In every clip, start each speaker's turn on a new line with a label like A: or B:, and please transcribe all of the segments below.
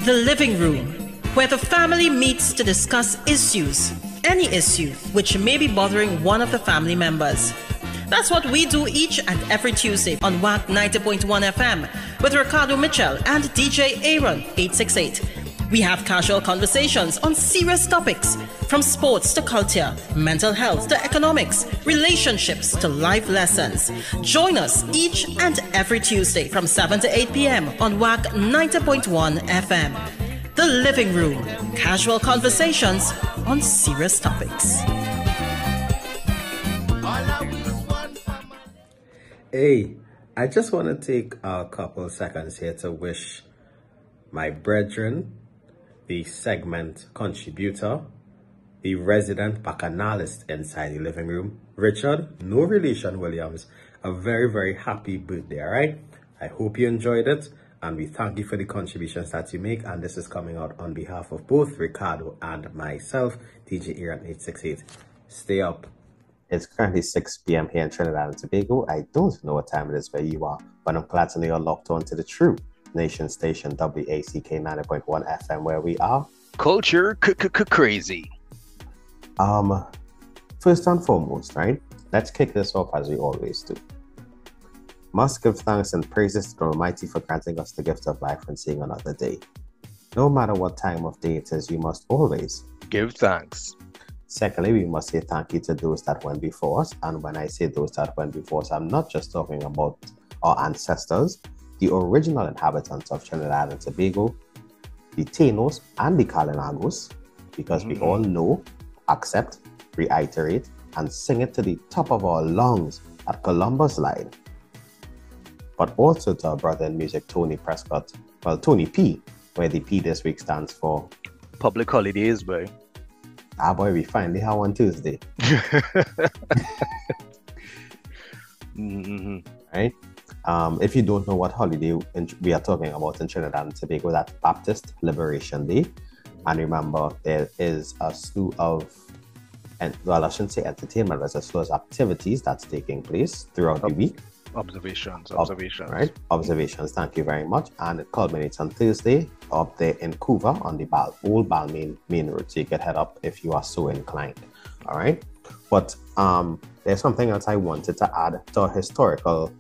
A: The living room, where the family meets to discuss issues, any issue which may be bothering one of the family members. That's what we do each and every Tuesday on WAC 90.1 FM with Ricardo Mitchell and DJ Aaron 868. We have casual conversations on serious topics, from sports to culture, mental health to economics, relationships to life lessons. Join us each and every Tuesday from 7 to 8 p.m. on WAC 90.1 FM. The Living Room, casual conversations on serious topics.
B: Hey, I just want to take a couple seconds here to wish my brethren, the segment contributor, the resident bacchanalist inside the living room, Richard, no relation Williams, a very, very happy birthday, all right? I hope you enjoyed it, and we thank you for the contributions that you make, and this is coming out on behalf of both Ricardo and myself, DJ Aaron 868. Stay up. It's currently 6 p.m. here in Trinidad and Tobago. I don't know what time it is where you are, but I'm glad to know you're locked on to the true nation station WACK 90.1 FM, where we are
C: culture crazy.
B: First and foremost, right? Let's kick this off as we always do. Must give thanks and praises to the Almighty for granting us the gift of life and seeing another day. No matter what time of day it is, you must always
C: give thanks.
B: Secondly, we must say thank you to those that went before us. And when I say those that went before us, I'm not just talking about our ancestors, the original inhabitants of Trinidad and Tobago, the Tainos and the Kalinagos, because we all know, accept, reiterate, and sing it to the top of our lungs at Columbus Line. But also to our brother in music, Tony Prescott, well, Tony P, where the P this week stands for
C: Public Holidays, boy.
B: Ah, boy, we finally have one Tuesday. Right? If you don't know what holiday we are talking about in Trinidad and Tobago, that's Baptist Liberation Day. And remember, there is a slew of, well, I shouldn't say entertainment, there's a slew of activities that's taking place throughout the week.
C: Observations.
B: Right? Observations, thank you very much. And it culminates on Thursday up there in Couva on the old Balmain main road. So you can head up if you are so inclined. All right. But there's something else I wanted to add to a historical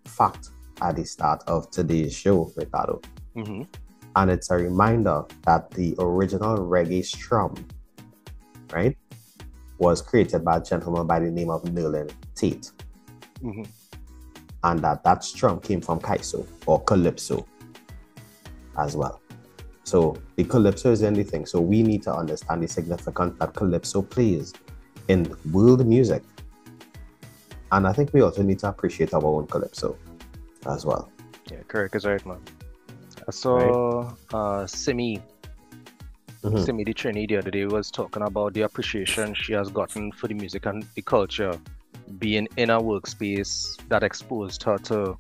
B: fact at the start of today's show, Ricardo. And it's a reminder that the original reggae strum, right, was created by a gentleman by the name of Merlin Tate. And that strum came from Kaiso or Calypso as well. So the Calypso is anything. So we need to understand the significance that Calypso plays in world music. And I think we also need to appreciate our own Calypso as well.
C: Yeah, correct is right, man. I saw Simi the Trini the other day was talking about the appreciation she has gotten for the music and the culture being in a workspace that exposed her to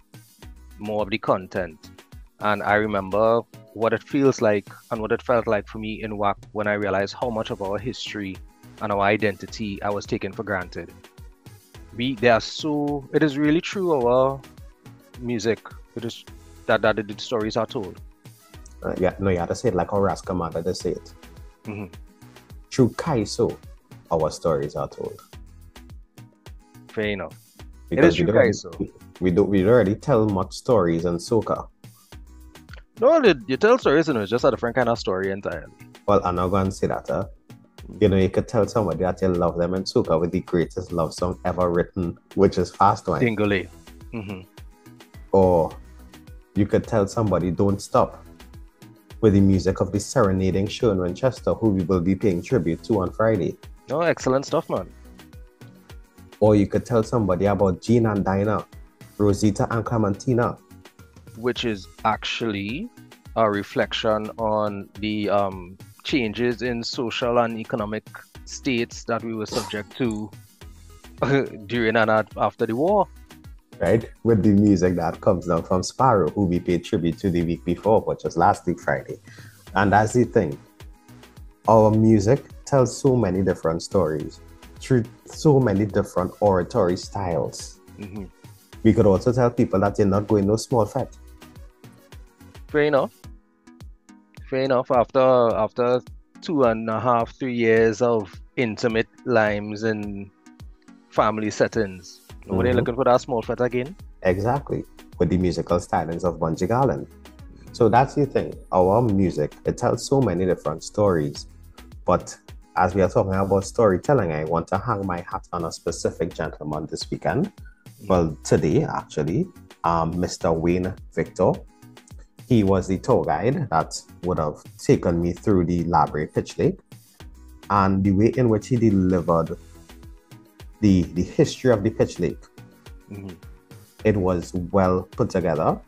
C: more of the content. And I remember what it feels like and what it felt like for me in WAC when I realized how much of our history and our identity I was taking for granted. It is really true, our music, it is that the stories are told.
B: You have to say it like how Raska Mother to say it. Through Kaiso, our stories are told.
C: Fair enough.
B: Because
C: it is true,
B: we already tell much stories in soca.
C: No, you tell stories and it's just a different kind of story entirely.
B: Well, I'm not going to say that. You could tell somebody that you love them in soca with the greatest love song ever written, which is Fast Wine.
C: Singly.
B: Or you could tell somebody Don't Stop with the music of the serenading show in Winchester, who we will be paying tribute to on Friday.
C: Oh, excellent stuff, man.
B: Or you could tell somebody about Jean and Dinah, Rosita and Clementina.
C: Which is actually a reflection on the changes in social and economic states that we were subject to during and after the war.
B: Right? With the music that comes down from Sparrow, who we paid tribute to the week before, which was last week Friday. And that's the thing. Our music tells so many different stories through so many different oratory styles. We could also tell people that you're not going no small fete.
C: Fair enough. fair enough. After 2.5, 3 years of intimate limes and family settings, nobody looking for that small fat again.
B: Exactly, with the musical stylings of Bunji Garlin. So that's the thing. Our music, it tells so many different stories. But as we are talking about storytelling, I want to hang my hat on a specific gentleman this weekend. Well, today actually, Mr. Wayne Victor. He was the tour guide that would have taken me through the Library Pitch Lake, and the way in which he delivered the history of the Pitch Lake. It was well put together.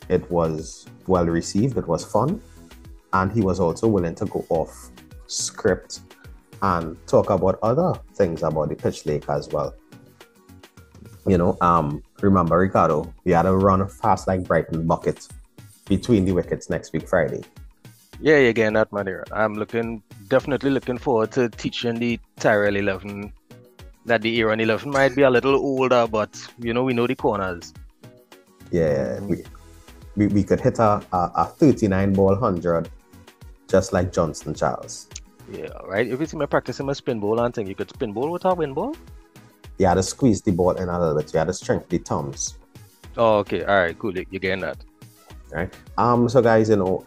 B: It was well received. It was fun, and he was also willing to go off script and talk about other things about the Pitch Lake as well. You know, remember, Ricardo, we had a run fast like Brighton bucket between the wickets next week Friday.
C: Yeah, you're getting that, man. I'm definitely looking forward to teaching the Tyrell 11 that the Iran 11 might be a little older, but you know, we know the corners.
B: Yeah, we could hit a 39 ball 100 just like Johnston Charles.
C: Yeah, right. If you see me practicing my spin ball and thing, you could spin ball with a win ball.
B: You had to squeeze the ball in a little bit. You had to strengthen the thumbs.
C: Oh, okay. All right, cool. You're getting that.
B: Right. So guys, you know,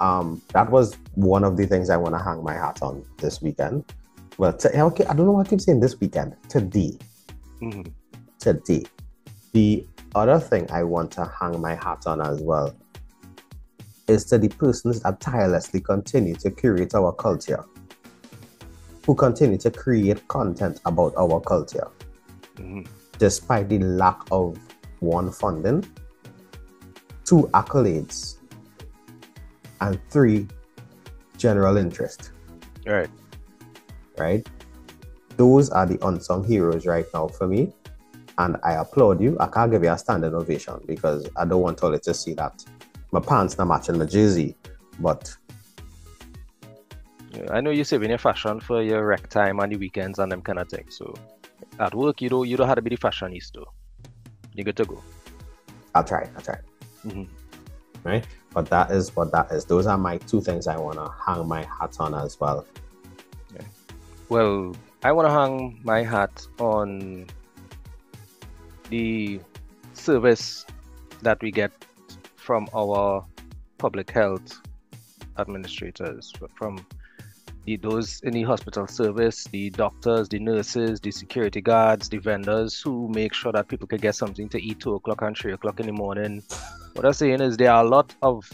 B: that was one of the things I want to hang my hat on this weekend. Well, okay, I don't know what I keep saying this weekend. Today. Today. The other thing I want to hang my hat on as well is to the persons that tirelessly continue to curate our culture, who continue to create content about our culture, despite the lack of one, funding, 2, accolades, and 3, general interest. Right? Those are the unsung heroes right now for me, and I applaud you. I can't give you a standing ovation because I don't want all to see that my pants not matching my jersey, but
C: I know you're saving your fashion for your rec time and the weekends and them kind of things. So at work, you don't have to be the fashionista. You're good to go.
B: I'll try. Right? But that is what that is. Those are my 2 things I want to hang my hat on as well.
C: Okay. Well, I want to hang my hat on the service that we get from our public health administrators, from those in the hospital service, the doctors, the nurses, the security guards, the vendors who make sure that people can get something to eat 2 o'clock and 3 o'clock in the morning. What I'm saying is there are a lot of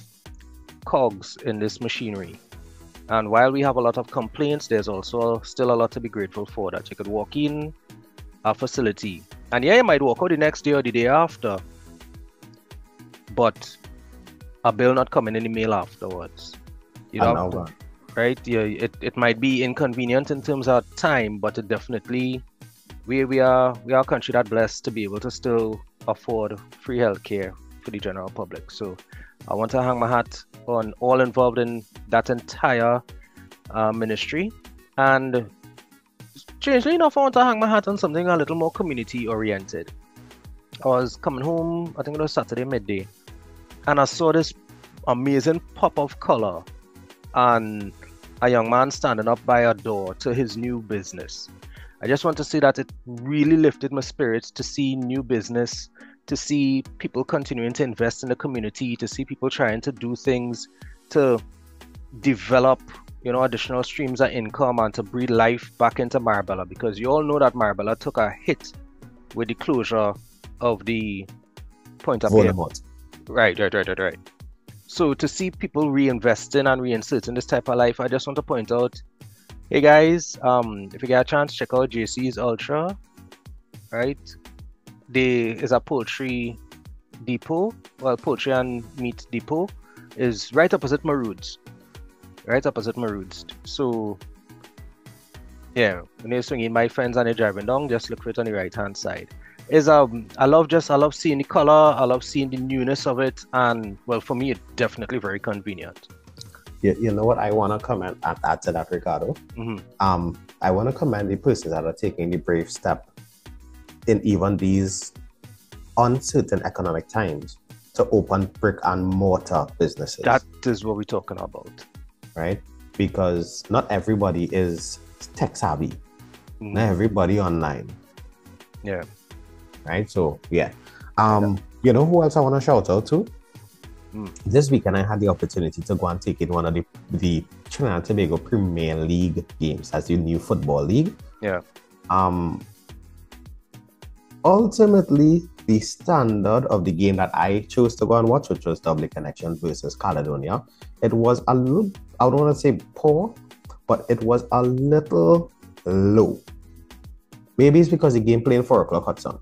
C: cogs in this machinery. And while we have a lot of complaints, there's also still a lot to be grateful for, that you could walk in a facility. And yeah, you might walk out the next day or the day after, but a bill not coming in the mail afterwards. You know, right? Yeah, it might be inconvenient in terms of time, but it definitely we are a country that blessed to be able to still afford free healthcare for the general public. So I want to hang my hat on all involved in that entire ministry. And strangely enough, I want to hang my hat on something a little more community oriented. I was coming home, I think it was Saturday midday, and I saw this amazing pop of color and a young man standing up by a door to his new business. I just want to say that it really lifted my spirits to see new business, to see people continuing to invest in the community, to see people trying to do things to develop, you know, additional streams of income and to breathe life back into Marbella, because you all know that Marbella took a hit with the closure of the point of view. Right. So to see people reinvesting and reinserting this type of life, I just want to point out, hey guys, if you get a chance, check out JC's Ultra, right? There is a poultry depot, well, poultry and meat depot is right opposite Maroods. So yeah, when you're swinging my friends and you're driving down, just look for it on the right hand side. I love seeing the color, I love seeing the newness of it, and well, for me, it's definitely very convenient.
B: You know what I want to comment and add to that, Ricardo? I want to commend the persons that are taking the brave step in even these uncertain economic times to open brick and mortar businesses.
C: That is what we're talking about.
B: right? Because not everybody is tech savvy. Not everybody online.
C: Yeah.
B: Right? So, yeah. You know who else I want to shout out to? This weekend, I had the opportunity to go and take in one of the Trinidad and Tobago Premier League games. That's the new football league.
C: Yeah.
B: Ultimately, the standard of the game that I chose to go and watch, which was Double Connection versus Caledonia, it was a little, I don't want to say poor, but it was a little low. Maybe it's because the game played 4 o'clock Hudson.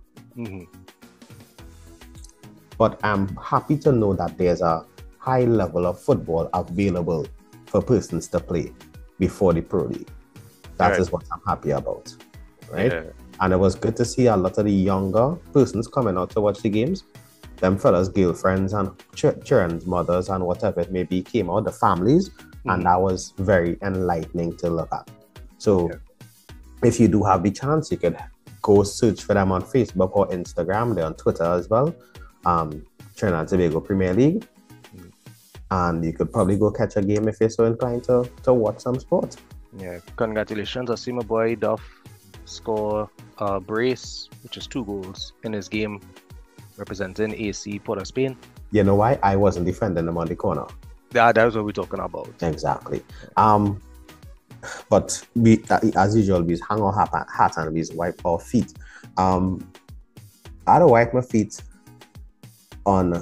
B: But I'm happy to know that there's a high level of football available for persons to play before the Pro League. That is what I'm happy about, right? Yeah. And it was good to see a lot of the younger persons coming out to watch the games. Them fellas, girlfriends and children's mothers and whatever it may be came out, the families, and that was very enlightening to look at. So if you do have the chance, you could go search for them on Facebook or Instagram. They're on Twitter as well. Trinidad and Tobago Premier League, and you could probably go catch a game if you're so inclined to watch some sport.
C: Yeah, congratulations. I see my boy Duff score a brace, which is 2 goals in his game representing AC Port of Spain.
B: You know why? I wasn't defending him on the corner.
C: Yeah, that's what we're talking about.
B: Exactly. But we, as usual, we hang our hat and we wipe our feet. I had to wipe my feet on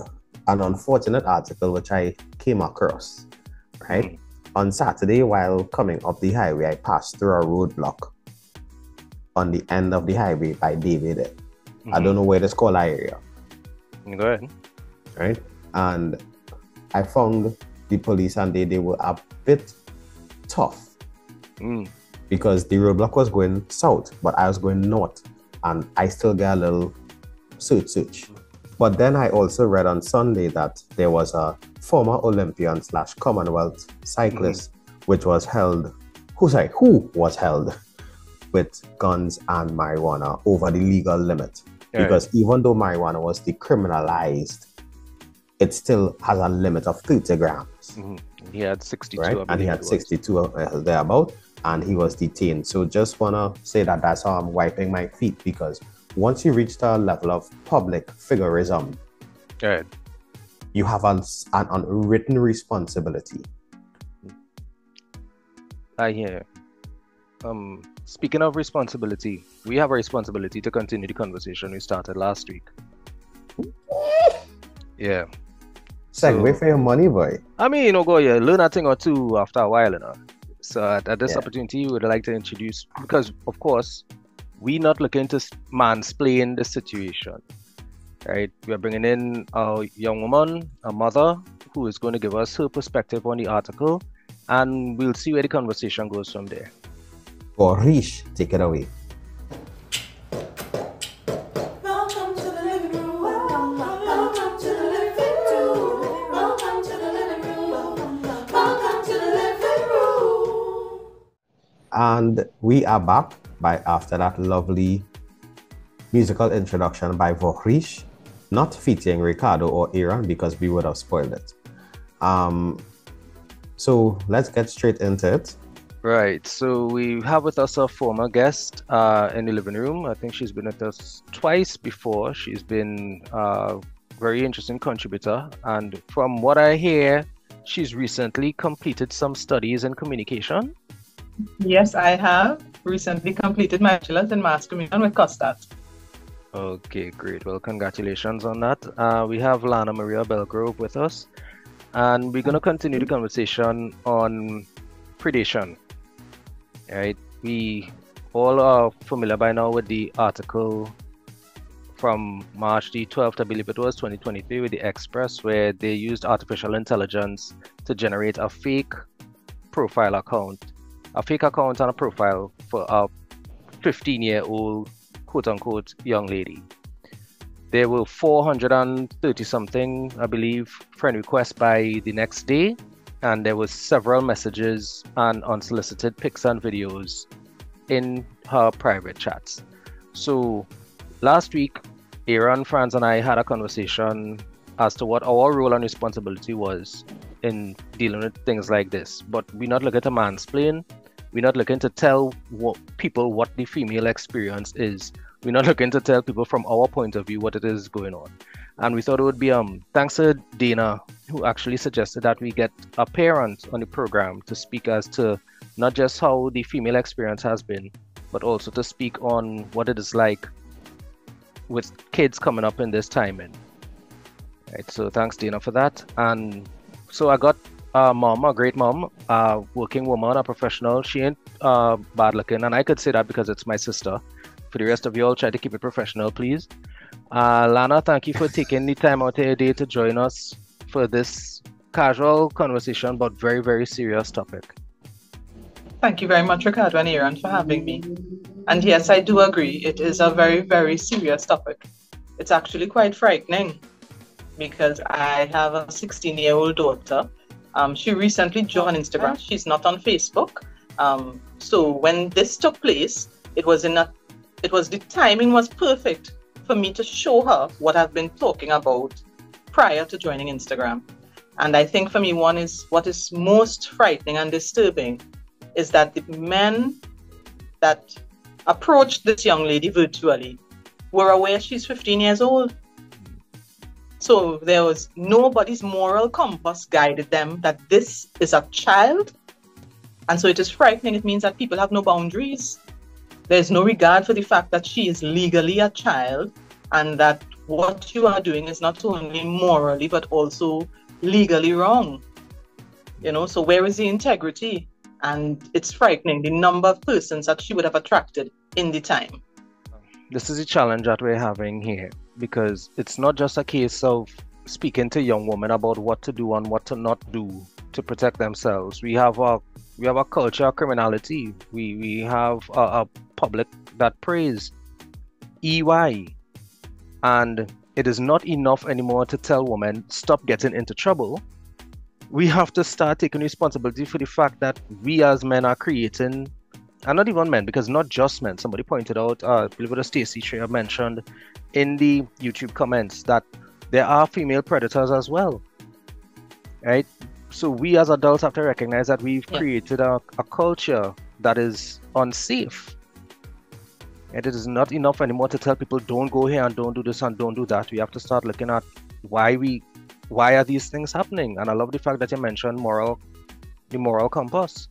B: an unfortunate article which I came across, right? On Saturday, while coming up the highway, I passed through a roadblock on the end of the highway by David. I don't know where it's called area.
C: Go ahead.
B: Right? And I found the police and they were a bit tough because the roadblock was going south, but I was going north, and I still get a little search. But then I also read on Sunday that there was a former Olympian / Commonwealth cyclist which was held, who was held with guns and marijuana over the legal limit. Because even though marijuana was decriminalized, it still has a limit of 30 grams.
C: He had 62,
B: right? And he had 62 thereabout, and he was detained. So just want to say that that's how I'm wiping my feet, because once you reach the level of public figurism, you have an unwritten responsibility.
C: I hear. Speaking of responsibility, we have a responsibility to continue the conversation we started last week. Yeah.
B: Segue for your money, boy.
C: I mean, learn a thing or two after a while, So at this opportunity, we would like to introduce, because of course, we're not looking to mansplain the situation, right? We're bringing in a young woman, a mother, who is going to give us her perspective on the article, and we'll see where the conversation goes from there.
B: Rish, take it away.
D: Welcome to the living room. Welcome to the living room. Welcome to the living room. Welcome to the living room.
B: And we are back after that lovely musical introduction by Vorish, not featuring Ricardo or Aaron, because we would have spoiled it. So let's get straight into it.
C: Right, so we have with us a former guest in the living room. I think she's been with us twice before. She's been a very interesting contributor, and from what I hear, she's recently completed some studies in communication.
E: Yes, I have recently completed my bachelor's in mass communication with COSTAT.
C: Okay, great. Well, congratulations on that. We have Lana-Maria Belgrove with us, and we're going to continue the conversation on predation. Right, we all are familiar by now with the article from March the 12th, I believe it was, 2023, with the Express, where they used artificial intelligence to generate a fake profile account, and a profile for a 15-year-old quote-unquote young lady. There were 430 something, I believe, friend requests by the next day. And there was several messages and unsolicited pics and videos in her private chats. So last week, Aaron, Franz, and I had a conversation as to what our role and responsibility was in dealing with things like this. But we're not looking to mansplain. We're not looking to tell people what the female experience is. We're not looking to tell people from our point of view what it is going on. And we thought it would be thanks to Dana, who actually suggested that we get a parent on the program to speak as to not just how the female experience has been, but also to speak on what it is like with kids coming up in this timing. Right, so thanks Dana for that. And so I got a mom, a great mom, a working woman, a professional. She ain't bad looking, and I could say that because it's my sister. For the rest of you all, try to keep it professional, please. Lana, thank you for taking the time out of your day to join us for this casual conversation but very, very serious topic.
E: Thank you very much, Ricardo and Aaron, for having me. And yes, I do agree. It is a very, very serious topic. It's actually quite frightening because I have a 16-year-old daughter. She recently joined Instagram. She's not on Facebook. So when this took place, the timing was perfect for me to show her what I've been talking about prior to joining Instagram. And I think for me, what is most frightening and disturbing is that the men that approached this young lady virtually were aware she's 15 years old. So there was nobody's moral compass guided them that this is a child. And so it is frightening. It means that people have no boundaries. There's no regard for the fact that she is legally a child and that what you are doing is not only morally but also legally wrong. So where is the integrity? And it's frightening, the number of persons that she would have attracted in the time.
C: This is a challenge that we're having here, because it's not just a case of speaking to young women about what to do and what to not do to protect themselves. We have a culture of criminality. We have a public that praise EY. And it is not enough anymore to tell women, stop getting into trouble. We have to start taking responsibility for the fact that we as men are creating, and not even men, because not just men. Somebody pointed out, I believe it was Stacey Shreya mentioned in the YouTube comments that there are female predators as well, right? So we as adults have to recognize that we've created a culture that is unsafe. And it is not enough anymore to tell people don't go here and don't do this and don't do that. We have to start looking at why are these things happening? And I love the fact that you mentioned the moral compass.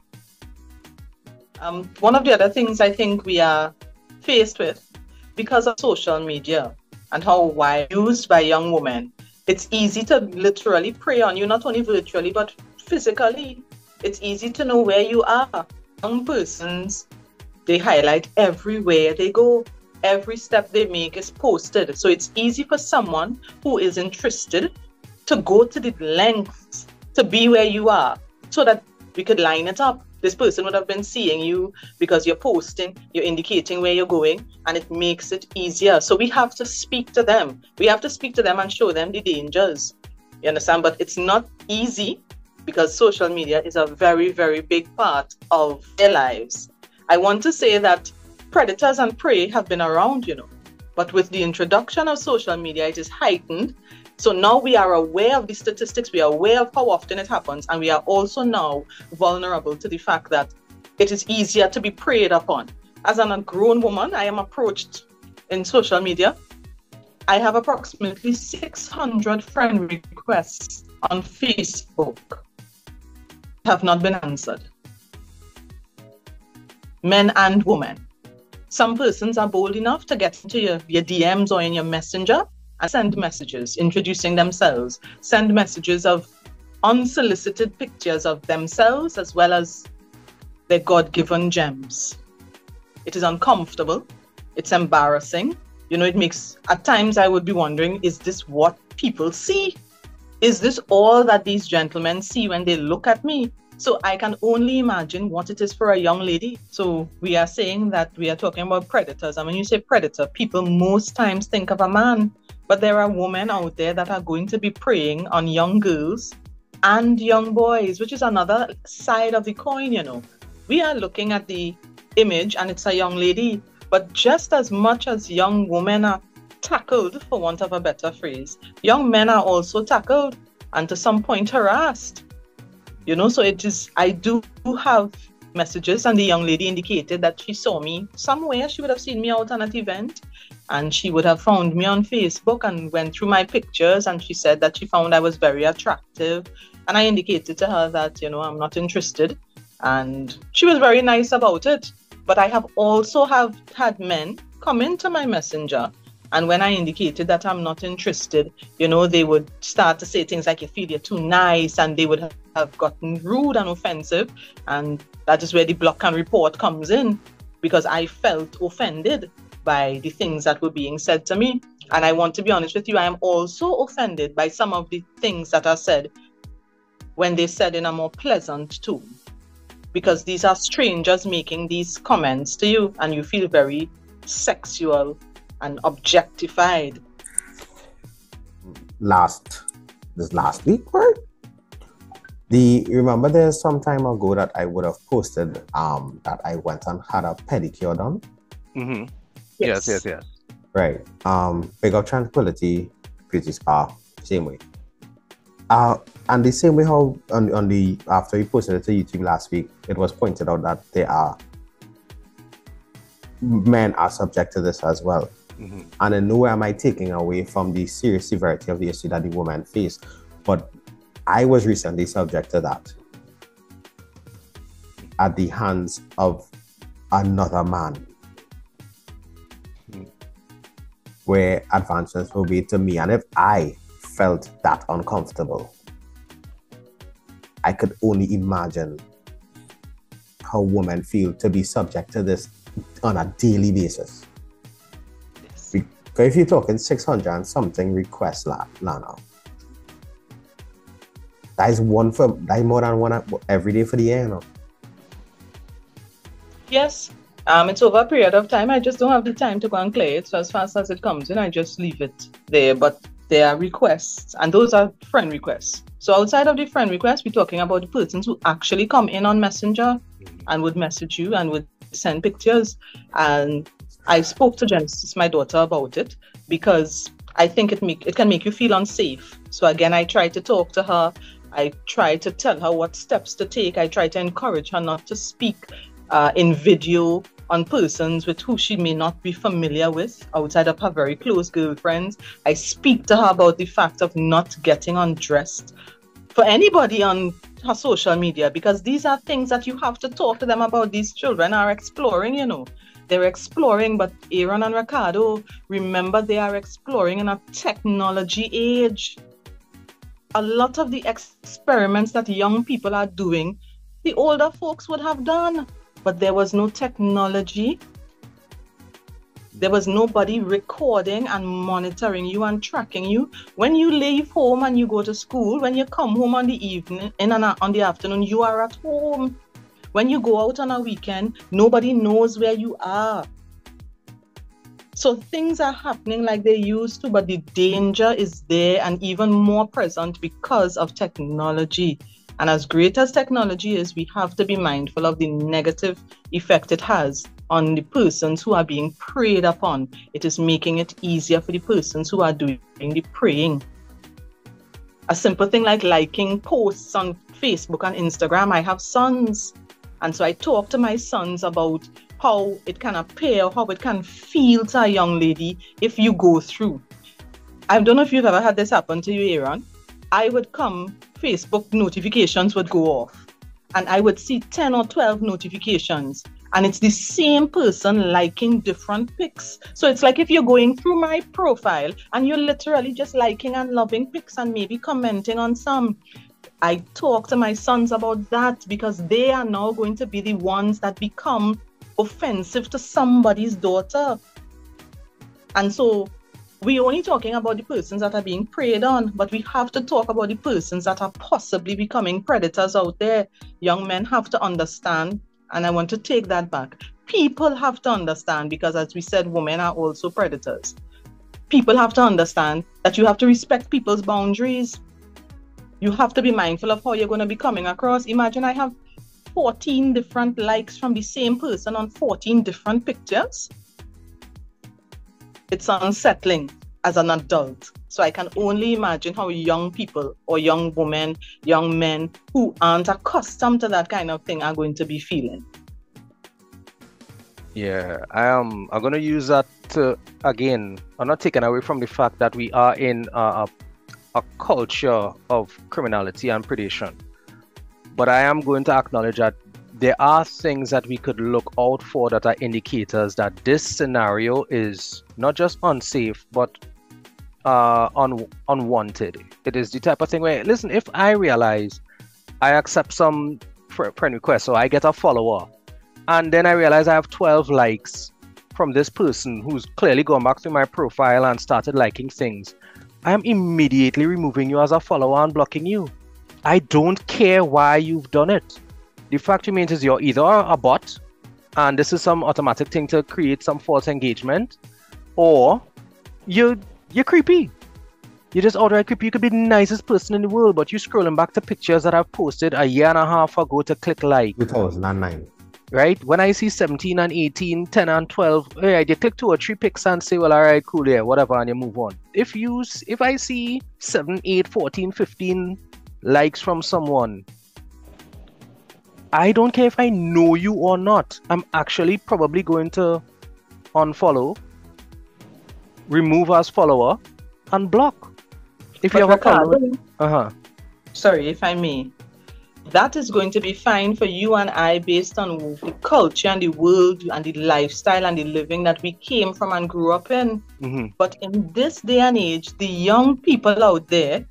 E: One of the other things I think we are faced with because of social media and how widely used by young women, it's easy to literally prey on you, not only virtually but physically. It's easy to know where you are. Young persons, they highlight everywhere they go. Every step they make is posted. So it's easy for someone who is interested to go to the lengths to be where you are so that we could line it up. This person would have been seeing you because you're posting, you're indicating where you're going, and it makes it easier. So we have to speak to them. We have to speak to them and show them the dangers. You understand? But it's not easy because social media is a very, very big part of their lives. I want to say that predators and prey have been around, but with the introduction of social media, it is heightened. So now we are aware of the statistics, we are aware of how often it happens, and we are also now vulnerable to the fact that it is easier to be preyed upon. As a grown woman, I am approached in social media. I have approximately 600 friend requests on Facebook have not been answered. Men and women. Some persons are bold enough to get into your DMs or in your messenger and send messages introducing themselves, send messages of unsolicited pictures of themselves as well as their God-given gems. It is uncomfortable. It's embarrassing. It makes, at times I would be wondering, is this what people see? Is this all that these gentlemen see when they look at me? So I can only imagine what it is for a young lady. So we are saying that we are talking about predators. And when you say predator, people most times think of a man. But there are women out there that are going to be preying on young girls and young boys, which is another side of the coin, We are looking at the image and it's a young lady. But just as much as young women are tackled, for want of a better phrase, young men are also tackled and to some point harassed. So it is, I do have messages, and the young lady indicated that she saw me somewhere. She would have seen me out on an event, and she would have found me on Facebook and went through my pictures, and she said that she found I was very attractive, and I indicated to her that, I'm not interested, and she was very nice about it. But I have also had men come into my messenger, and when I indicated that I'm not interested, they would start to say things like, you feel you're too nice, and they would have gotten rude and offensive. And that is where the block and report comes in, because I felt offended by the things that were being said to me. And I want to be honest with you, I am also offended by some of the things that are said when they're said in a more pleasant tone, because these are strangers making these comments to you, and you feel very sexual and objectified.
B: Last week, right? Remember there's some time ago that I would have posted that I went and had a pedicure done.
C: Mm-hmm. Yes.
B: Right. Big up Tranquility Beauty Spa, same way. And the same way how on the after you posted it to YouTube last week, it was pointed out that men are subject to this as well.
C: Mm-hmm.
B: And in no way am I taking away from the serious severity of the issue that the woman faced, but I was recently subject to that at the hands of another man, where advancements were made to me, and if I felt that uncomfortable, I could only imagine how women feel to be subject to this on a daily basis. Yes. Because if you're talking 600 and something requests, Lana, that is more than one every day for the year,
E: Yes. It's over a period of time. I just don't have the time to go and clear it. So as fast as it comes in, I just leave it there. But there are requests, and those are friend requests. So outside of the friend requests, we're talking about the persons who actually come in on Messenger and would message you and would send pictures. And I spoke to Genesis, my daughter, about it, because I think it can make you feel unsafe. So again, I try to talk to her. I try to tell her what steps to take. I try to encourage her not to speak in video on persons with who she may not be familiar with outside of her very close girlfriends. I speak to her about the fact of not getting undressed for anybody on her social media, because these are things that you have to talk to them about. These children are exploring, They're exploring, but Aaron and Ricardo, remember, they are exploring in a technology age. A lot of the experiments that young people are doing, the older folks would have done. But there was no technology. There was nobody recording and monitoring you and tracking you. When you leave home and you go to school, when you come home on the evening and on the afternoon, you are at home. When you go out on a weekend, nobody knows where you are. So things are happening like they used to, but the danger is there and even more present because of technology. And as great as technology is, we have to be mindful of the negative effect it has on the persons who are being preyed upon. It is making it easier for the persons who are doing the preying. A simple thing like liking posts on Facebook and Instagram. I have sons, and so I talk to my sons about how it can appear, how it can feel to a young lady if you go through. I don't know if you've ever had this happen to you, Aaron. I would come, Facebook notifications would go off, and I would see 10 or 12 notifications, and it's the same person liking different pics. So it's like if you're going through my profile and you're literally just liking and loving pics and maybe commenting on some. I talk to my sons about that, because they are now going to be the ones that become offensive to somebody's daughter. And so we're only talking about the persons that are being preyed on, but we have to talk about the persons that are possibly becoming predators out there. Young men have to understand, and I want to take that back. People have to understand, because as we said, women are also predators. People have to understand that you have to respect people's boundaries. You have to be mindful of how you're going to be coming across. Imagine I have 14 different likes from the same person on 14 different pictures. It's unsettling. as an adult. So I can only imagine how young people or young women, young men who aren't accustomed to that kind of thing are going to be feeling.
C: Yeah, I'm going to use that to, again, I'm not taking away from the fact that we are in a culture of criminality and predation. But I am going to acknowledge that there are things that we could look out for that are indicators that this scenario is not just unsafe, but unwanted. It is the type of thing where, listen, if I realize I accept some friend request, so I get a follower, and then I realize I have 12 likes from this person who's clearly gone back to my profile and started liking things, I am immediately removing you as a follower and blocking you. I don't care why you've done it. The fact remains is you're either a bot, and this is some automatic thing to create some false engagement, or you're creepy. You're just outright creepy. You could be the nicest person in the world, but you're scrolling back to pictures that I've posted a year and a half ago to click like.
B: 2009.
C: Right? When I see 17 and 18, 10 and 12, yeah, you click 2 or 3 pics and say, well, all right, cool, yeah, whatever, and you move on. If I see 7, 8, 14, 15 likes from someone, I don't care if I know you or not. I'm actually probably going to unfollow, remove as follower, and block. If you have a problem.
E: Sorry, if I may. That is going to be fine for you and I based on the culture and the world and the lifestyle and the living that we came from and grew up in.
C: Mm-hmm.
E: But in this day and age, the young people out there,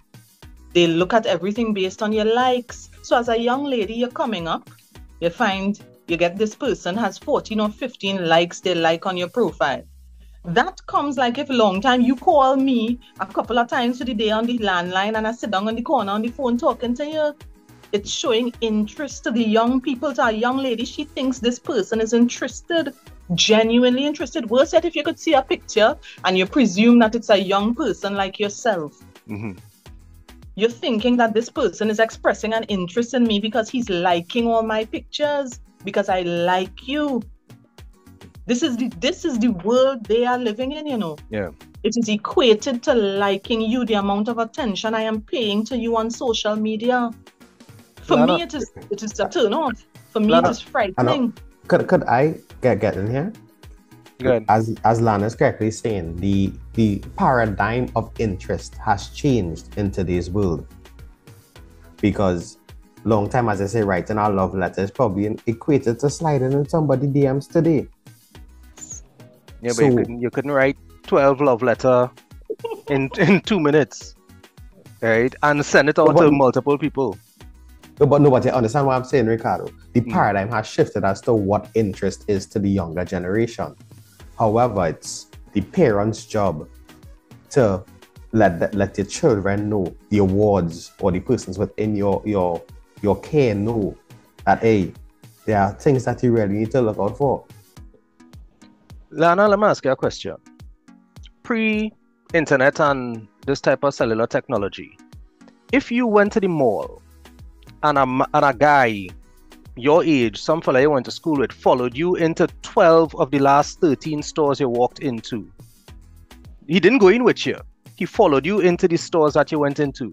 E: they look at everything based on your likes. So as a young lady, you're coming up, you find you get this person has 14 or 15 likes they like on your profile. That comes like if a long time you call me a couple of times for the day on the landline and I sit down on the corner on the phone talking to you. It's showing interest to the young people, to a young lady. She thinks this person is interested, genuinely interested. Worse yet, if you could see a picture and you presume that it's a young person like yourself.
C: Mm-hmm.
E: You're thinking that this person is expressing an interest in me because he's liking all my pictures, because I like you. This is the world they are living in, you know.
C: Yeah. It
E: is equated to liking you, the amount of attention I am paying to you on social media. For me, it is a turn off. For me, it is frightening.
B: Could I get in here?
C: Good.
B: As Lana's correctly saying, the paradigm of interest has changed in today's world. Because long time, as I say, writing our love letters probably equated to sliding in somebody's DMs today.
C: Yeah, so, but you couldn't write 12 love letter in 2 minutes, right? And send it out to multiple people.
B: But you understand what I'm saying, Ricardo? The paradigm has shifted as to what interest is to the younger generation. However, it's the parents' job to let your children know, the awards or the persons within your care know that, hey, there are things that you really need to look out for.
C: Lana, let me ask you a question. Pre-internet and this type of cellular technology, if you went to the mall and a guy your age, some fella you went to school with, followed you into 12 of the last 13 stores you walked into, he didn't go in with you. He followed you into the stores that you went into.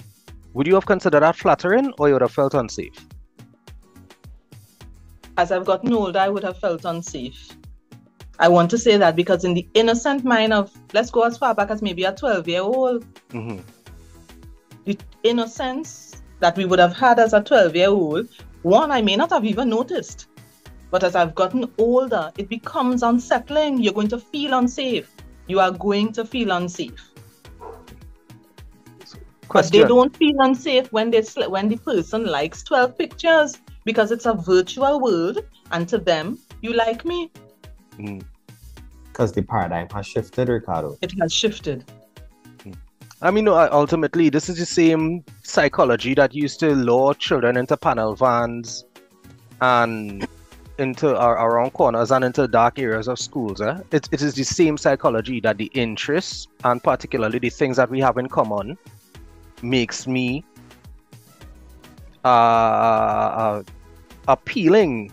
C: Would you have considered that flattering, or you would have felt unsafe?
E: As I've gotten older, I would have felt unsafe. I want to say that because in the innocent mind of, let's go as far back as maybe a 12-year-old,
C: mm-hmm.
E: the innocence that we would have had as a 12-year-old, one, I may not have even noticed. But as I've gotten older, it becomes unsettling. You're going to feel unsafe. You are going to feel unsafe. But they don't feel unsafe when the person likes 12 pictures, because it's a virtual world, and to them, you like me.
B: Because the paradigm has shifted, Ricardo.
E: It has shifted.
C: I mean, ultimately, this is the same psychology that used to lure children into panel vans and into around corners and into dark areas of schools. It is the same psychology that the interests, and particularly the things that we have in common, makes me appealing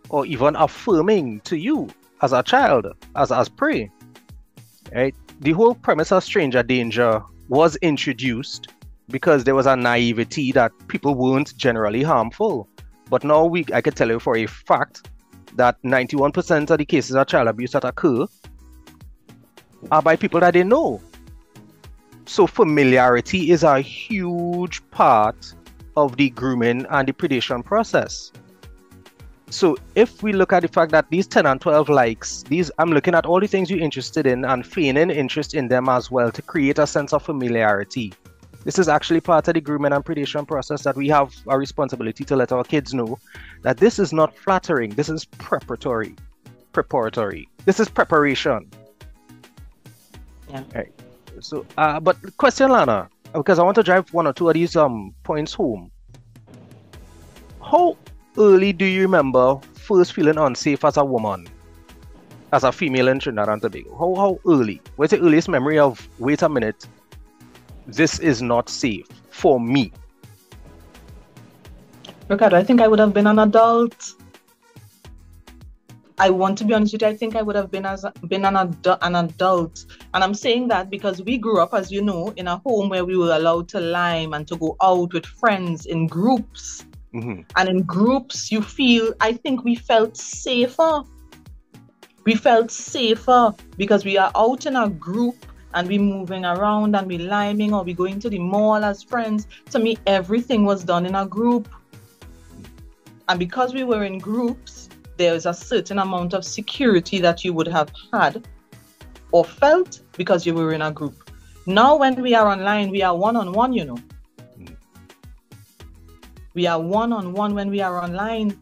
C: or even affirming to you as a child, as prey, right? the whole premise of stranger danger was introduced because there was a naivety that people weren't generally harmful. But now I can tell you for a fact that 91% of the cases of child abuse that occur are by people that they know. So familiarity is a huge part of the grooming and the predation process. So if we look at the fact that these 10 and 12 likes, I'm looking at all the things you're interested in and feigning interest in them as well to create a sense of familiarity. This is actually part of the grooming and predation process that we have a responsibility to let our kids know that this is not flattering. This is preparatory. This is preparation.
E: Yeah.
C: Right. So, but question, Lana, because I want to drive one or two of these points home. How early do you remember first feeling unsafe as a woman, as a female in Trinidad and Tobago? How early? What's the earliest memory of, wait a minute, this is not safe for me?
E: Ricardo, I think I would have been an adult. I want to be honest with you, I think I would have been an adult. And I'm saying that because we grew up, as you know, in a home where we were allowed to lime and to go out with friends in groups.
C: Mm-hmm.
E: And in groups, I think we felt safer. We felt safer because we are out in a group and we moving around and we liming or we going to the mall as friends. To me, everything was done in a group. And because we were in groups, there's a certain amount of security that you would have had or felt because you were in a group. Now, when we are online, we are one-on-one, you know. We are one-on-one when we are online.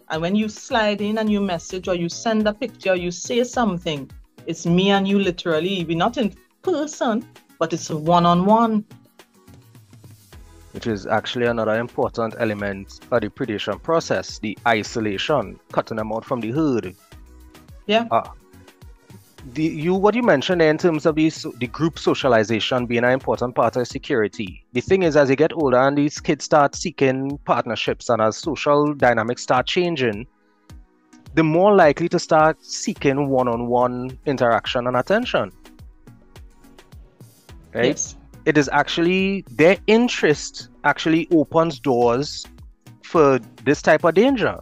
E: And when you slide in and you message or you send a picture, or you say something, it's me and you literally. We're not in person, but it's a one-on-one.
C: Which is actually another important element of the predation process, the isolation, cutting them out from the herd.
E: Yeah.
C: What you mentioned there in terms of the group socialization being an important part of security. The thing is, as you get older and these kids start seeking partnerships and as social dynamics start changing, they're more likely to start seeking one-on-one interaction and attention. Right?
E: Yes.
C: It is actually, their interest actually opens doors for this type of danger.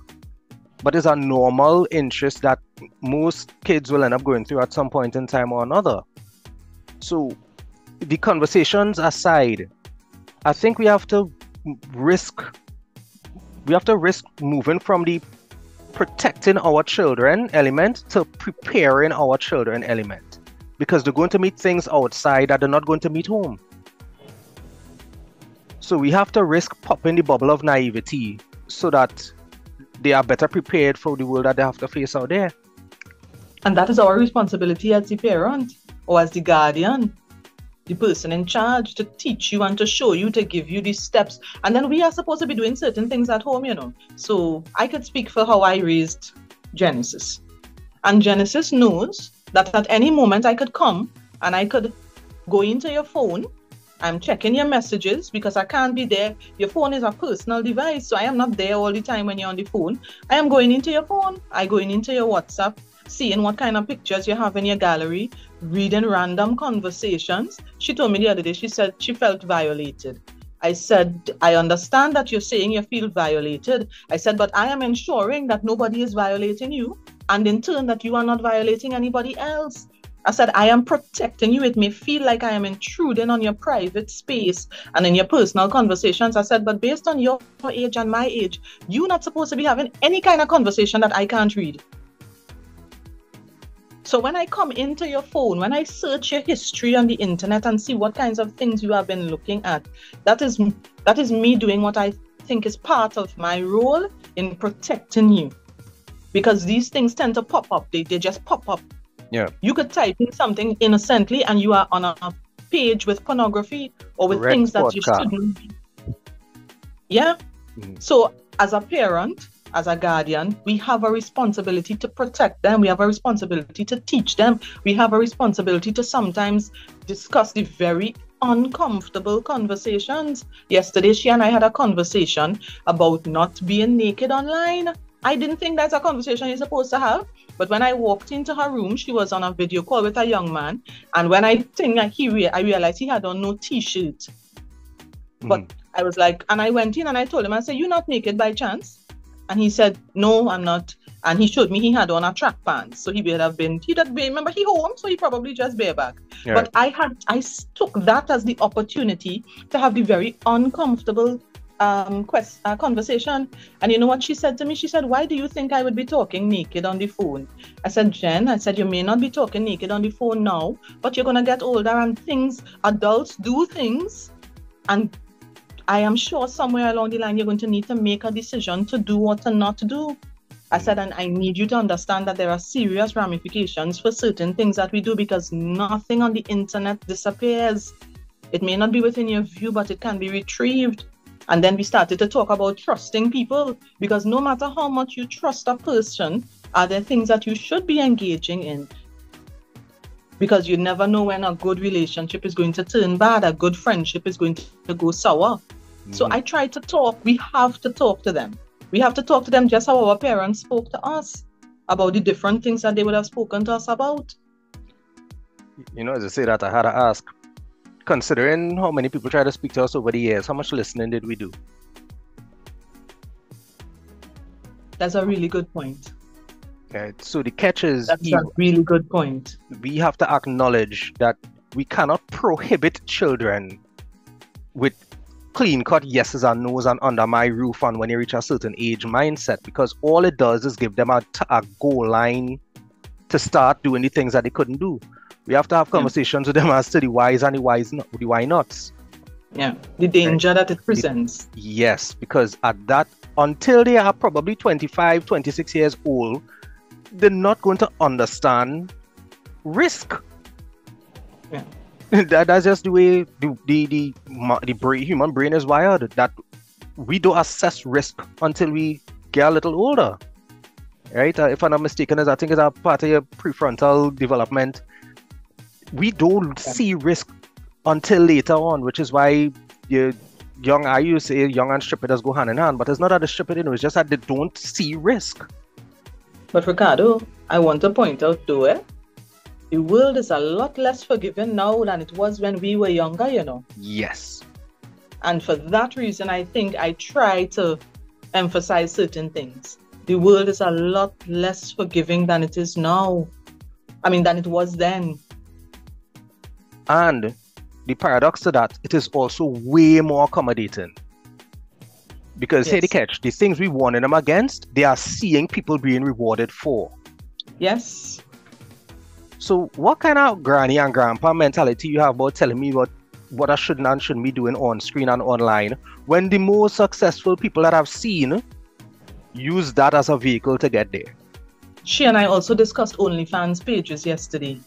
C: But it's a normal interest that most kids will end up going through at some point in time or another. So the conversations aside, I think we have to risk moving from the protecting our children element to preparing our children element. Because they're going to meet things outside that they're not going to meet home. So we have to risk popping the bubble of naivety so that they are better prepared for the world that they have to face out there.
E: And that is our responsibility as the parent or as the guardian, the person in charge, to teach you and to show you, to give you these steps. And then we are supposed to be doing certain things at home, you know. So I could speak for how I raised Genesis. And Genesis knows that at any moment I could come and I could go into your phone. I'm checking your messages because I can't be there. Your phone is a personal device, so I am not there all the time when you're on the phone. I am going into your phone. I going into your WhatsApp, seeing what kind of pictures you have in your gallery, reading random conversations. She told me the other day, she said she felt violated. I said, I understand that you're saying you feel violated. I said, but I am ensuring that nobody is violating you, and in turn that you are not violating anybody else. I said, I am protecting you. It may feel like I am intruding on your private space and in your personal conversations. I said, but based on your age and my age, you're not supposed to be having any kind of conversation that I can't read. So when I come into your phone, when I search your history on the internet and see what kinds of things you have been looking at, that is me doing what I think is part of my role in protecting you. Because these things tend to pop up. They just pop up.
C: Yeah.
E: You could type in something innocently and you are on a page with pornography or with things that you shouldn't be. Yeah. Mm-hmm. So as a parent, as a guardian, we have a responsibility to protect them. We have a responsibility to teach them. We have a responsibility to sometimes discuss the very uncomfortable conversations. Yesterday, she and I had a conversation about not being naked online. I didn't think that's a conversation you're supposed to have. But when I walked into her room, she was on a video call with a young man. And when I realized he had on no t-shirt. But I was like, and I went in and I told him, I said, "You're not naked by chance?" And he said, "No, I'm not." And he showed me he had on a track pants. So remember he home, so he probably just bareback. Yeah. But I took that as the opportunity to have the very uncomfortable conversation. And you know what she said to me? She said, "Why do you think I would be talking naked on the phone?" I said, "Jen," I said, "you may not be talking naked on the phone now, but you're going to get older and adults do things. And I am sure somewhere along the line, you're going to need to make a decision to do or to not do." I said, "And I need you to understand that there are serious ramifications for certain things that we do, because nothing on the internet disappears. It may not be within your view, but it can be retrieved." And then we started to talk about trusting people, because no matter how much you trust a person, are there things that you should be engaging in? Because you never know when a good relationship is going to turn bad, a good friendship is going to go sour. So I try to talk. We have to talk to them. We have to talk to them just how our parents spoke to us about the different things that they would have spoken to us about.
C: You know, as I say that, I had to ask, considering how many people try to speak to us over the years, how much listening did we do?
E: That's a really good point.
C: Okay, so the catch is...
E: That's a really good point.
C: We have to acknowledge that we cannot prohibit children with clean-cut yeses and nos and under my roof and when you reach a certain age mindset, because all it does is give them a goal line to start doing the things that they couldn't do. We have to have conversations with them as to the whys and the why nots.
E: Yeah, the danger that it presents.
C: Yes, because at that, until they are probably 25, 26 years old, they're not going to understand risk. Yeah. That's just the way the human brain is wired, that we don't assess risk until we get a little older, right? If I'm not mistaken, I think it's a part of your prefrontal development. We don't see risk until later on, which is why I used to say young and stupid does go hand in hand, but it's not that they're stupid, it's just that they don't see risk.
E: But Ricardo, I want to point out though, the world is a lot less forgiving now than it was when we were younger, you know.
C: Yes.
E: And for that reason, I think I try to emphasize certain things. The world is a lot less forgiving than it is now. Than it was then.
C: And the paradox to that, it is also way more accommodating. Because here the catch, the things we warn them against, they are seeing people being rewarded for.
E: Yes.
C: So what kind of granny and grandpa mentality you have about telling me what I shouldn't and shouldn't be doing on screen and online, when the most successful people that I've seen use that as a vehicle to get there?
E: She and I also discussed OnlyFans pages yesterday.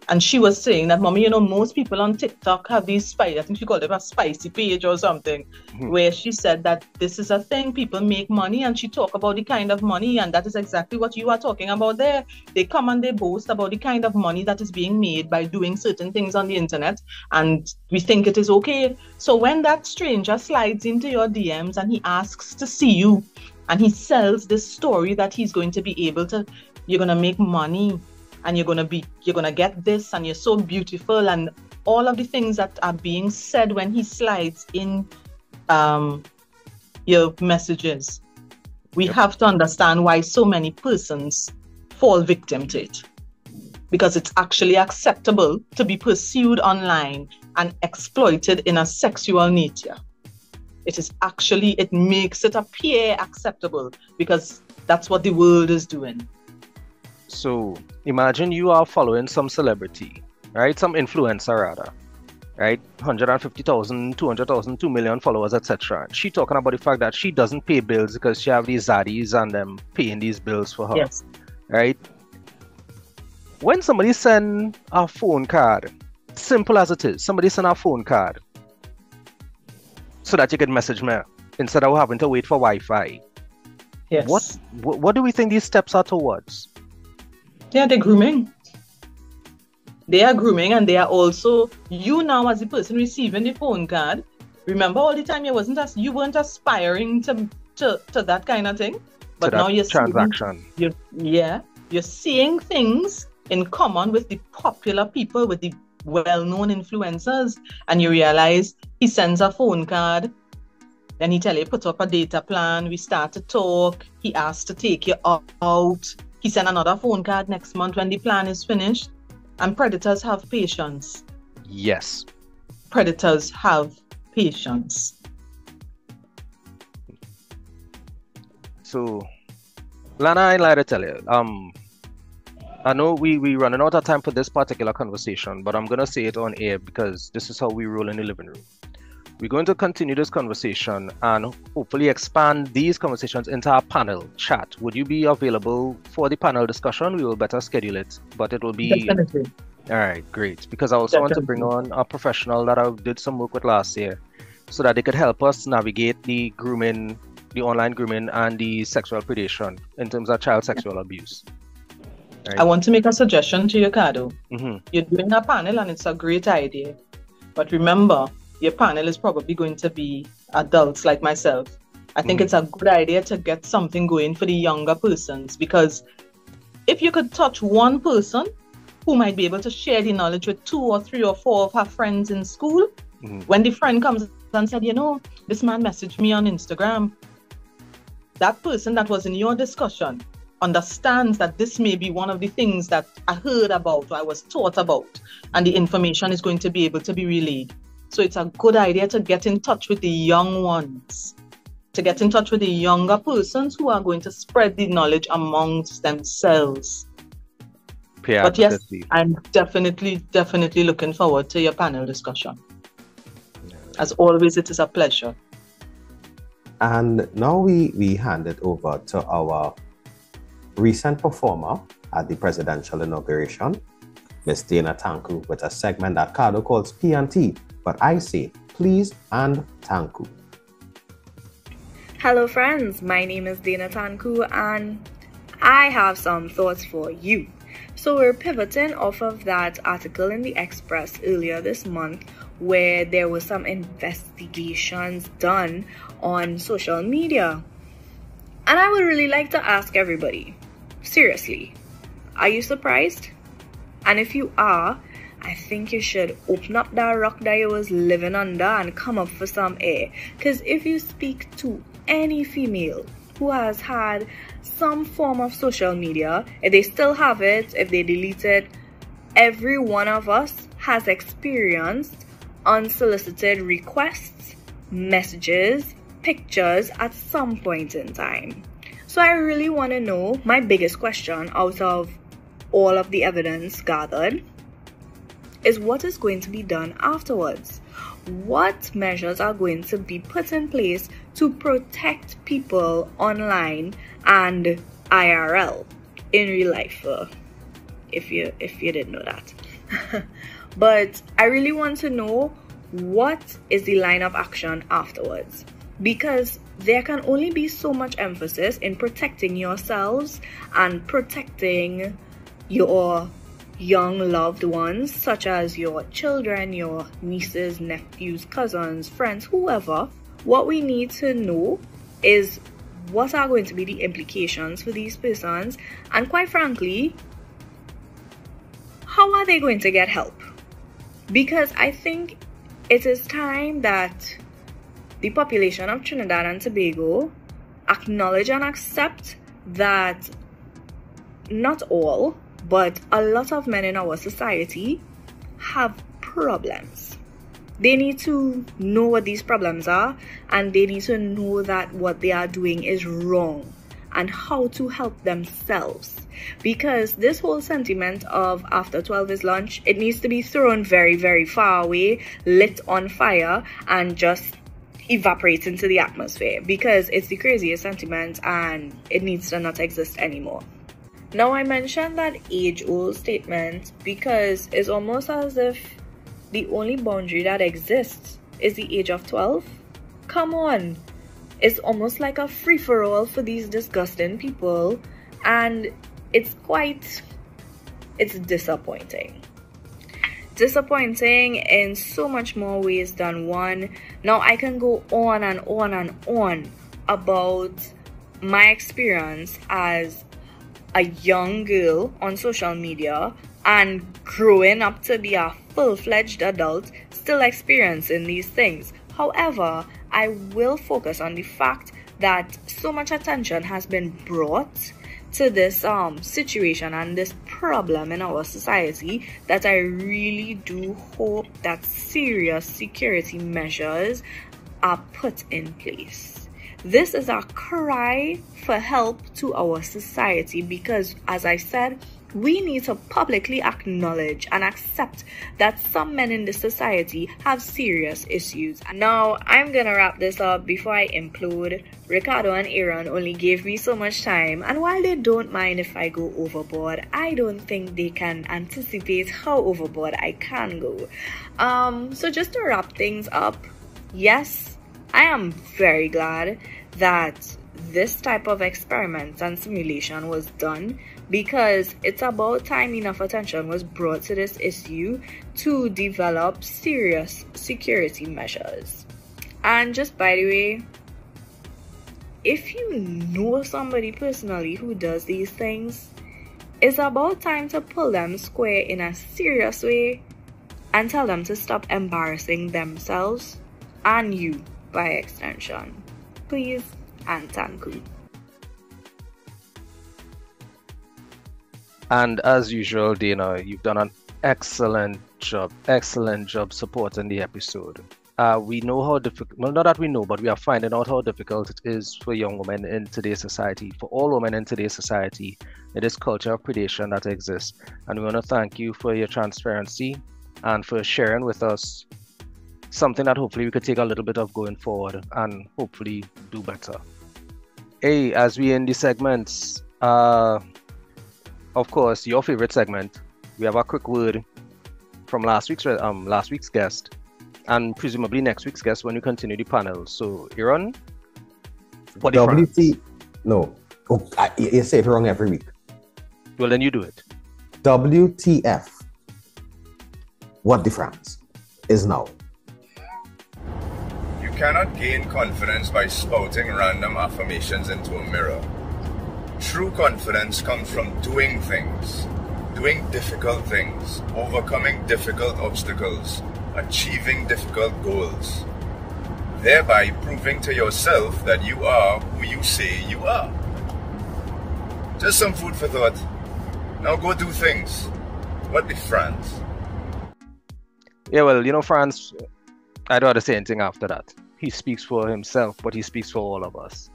E: And she was saying that, "Mommy, most people on TikTok have these I think she called it a spicy page or something, where she said that this is a thing, people make money," and she talked about the kind of money, and that is exactly what you are talking about there. They come and they boast about the kind of money that is being made by doing certain things on the internet, and we think it is okay. So when that stranger slides into your DMs and he asks to see you, and he sells this story that he's going to be able to, you're going to make money, and you're gonna get this, and you're so beautiful, and all of the things that are being said when he slides in your messages. We have to understand why so many persons fall victim to it. Because it's actually acceptable to be pursued online and exploited in a sexual nature. It makes it appear acceptable because that's what the world is doing.
C: So imagine you are following some celebrity, right? Some influencer rather, right? 150,000, 200,000, 2 million followers, etc. She talking about the fact that she doesn't pay bills because she have these zaddies and them paying these bills for her, right? When somebody send a phone card, simple as it is, somebody send a phone card so that you can message me instead of having to wait for Wi-Fi.
E: Yes.
C: What do we think these steps are towards?
E: Yeah, they're grooming. They are grooming, and they are also, you now as the person receiving the phone card, remember all the time you weren't aspiring to to that kind of thing. But
C: to
E: now
C: that
E: you're
C: transaction.
E: you're seeing things in common with the popular people, with the well-known influencers, and you realize he sends a phone card, then he tell you put up a data plan, we start to talk, he asks to take you out, he send another phone card next month when the plan is finished. And predators have patience.
C: Yes.
E: Predators have patience.
C: So, Lana, I'd like to tell you, I know we running out of time for this particular conversation, but I'm gonna say it on air because this is how we roll in the living room. We're going to continue this conversation and hopefully expand these conversations into our panel chat. Would you be available for the panel discussion? We will better schedule it, but it will be...
E: Definitely.
C: All right, great. Because I also want to bring on a professional that I did some work with last year so that they could help us navigate the grooming, the online grooming and the sexual predation in terms of child sexual abuse. Right.
E: I want to make a suggestion to you, Kado.
C: Mm-hmm.
E: You're doing a panel and it's a great idea. But remember, your panel is probably going to be adults like myself. I think it's a good idea to get something going for the younger persons, because if you could touch one person who might be able to share the knowledge with 2 or 3 or 4 of her friends in school, when the friend comes and said, you know, this man messaged me on Instagram, that person that was in your discussion understands that this may be one of the things that I heard about or I was taught about, and the information is going to be able to be relayed. So it's a good idea to get in touch with the young ones, to get in touch with the younger persons who are going to spread the knowledge amongst themselves. But yes, I'm definitely looking forward to your panel discussion. As always, it is a pleasure.
B: And now we hand it over to our recent performer at the presidential inauguration, Miss Dana Tankoo, with a segment that Kado calls T&T, but I say Please and Tankoo.
F: Hello friends, my name is Dana Tankoo and I have some thoughts for you. So we're pivoting off of that article in the Express earlier this month where there were some investigations done on social media. And I would really like to ask everybody, seriously, are you surprised? And if you are, I think you should open up that rock that you was living under and come up for some air. Because if you speak to any female who has had some form of social media, if they still have it, if they delete it, every one of us has experienced unsolicited requests, messages, pictures at some point in time. So I really want to know, my biggest question out of all of the evidence gathered is what is going to be done afterwards. What measures are going to be put in place to protect people online and IRL, in real life, if you didn't know that. But I really want to know what is the line of action afterwards, because there can only be so much emphasis in protecting yourselves and protecting your young loved ones, such as your children, your nieces, nephews, cousins, friends, whoever. What we need to know is what are going to be the implications for these persons, and quite frankly, how are they going to get help? Because I think it is time that the population of Trinidad and Tobago acknowledge and accept that not all, but a lot of men in our society have problems. They need to know what these problems are, and they need to know that what they are doing is wrong and how to help themselves. Because this whole sentiment of after 12 is lunch, it needs to be thrown very, very far away, lit on fire, and just evaporate into the atmosphere, because it's the craziest sentiment and it needs to not exist anymore. Now, I mentioned that age-old statement because it's almost as if the only boundary that exists is the age of 12. Come on. It's almost like a free-for-all for these disgusting people, and it's disappointing. Disappointing in so much more ways than one. Now, I can go on and on and on, about my experience as a young girl on social media and growing up to be a full-fledged adult, still experiencing these things. However, I will focus on the fact that so much attention has been brought to this situation and this problem in our society that I really do hope that serious security measures are put in place. This is a cry for help to our society because, as I said, we need to publicly acknowledge and accept that some men in the society have serious issues. Now, I'm gonna wrap this up before I implode. Ricardo and Aaron only gave me so much time, and while they don't mind if I go overboard, I don't think they can anticipate how overboard I can go. So just to wrap things up, yes, I am very glad that this type of experiment and simulation was done, because it's about time enough attention was brought to this issue to develop serious security measures. And just by the way, if you know somebody personally who does these things, it's about time to pull them square in a serious way and tell them to stop embarrassing themselves and you by extension. Please and Tankoo.
C: And as usual, Dana, you've done an excellent job supporting the episode. We know how difficult, well, not that we know, but we are finding out how difficult it is for young women in today's society, for all women in today's society, in this culture of predation that exists. And we want to thank you for your transparency and for sharing with us something that hopefully we could take a little bit of going forward and hopefully do better. Hey, as we end the segments, of course, your favorite segment, we have a quick word from last week's guest, and presumably next week's guest when we continue the panel. So, Aaron, what
B: WT? No. Oh, you say it wrong every week.
C: Well, then you do it.
B: WTF? What the France is now?
G: You cannot gain confidence by spouting random affirmations into a mirror. True confidence comes from doing things, doing difficult things, overcoming difficult obstacles, achieving difficult goals, thereby proving to yourself that you are who you say you are. Just some food for thought. Now go do things. What the France?
C: Yeah, well, you know, France, I don't have to say anything after that. He speaks for himself, but he speaks for all of us.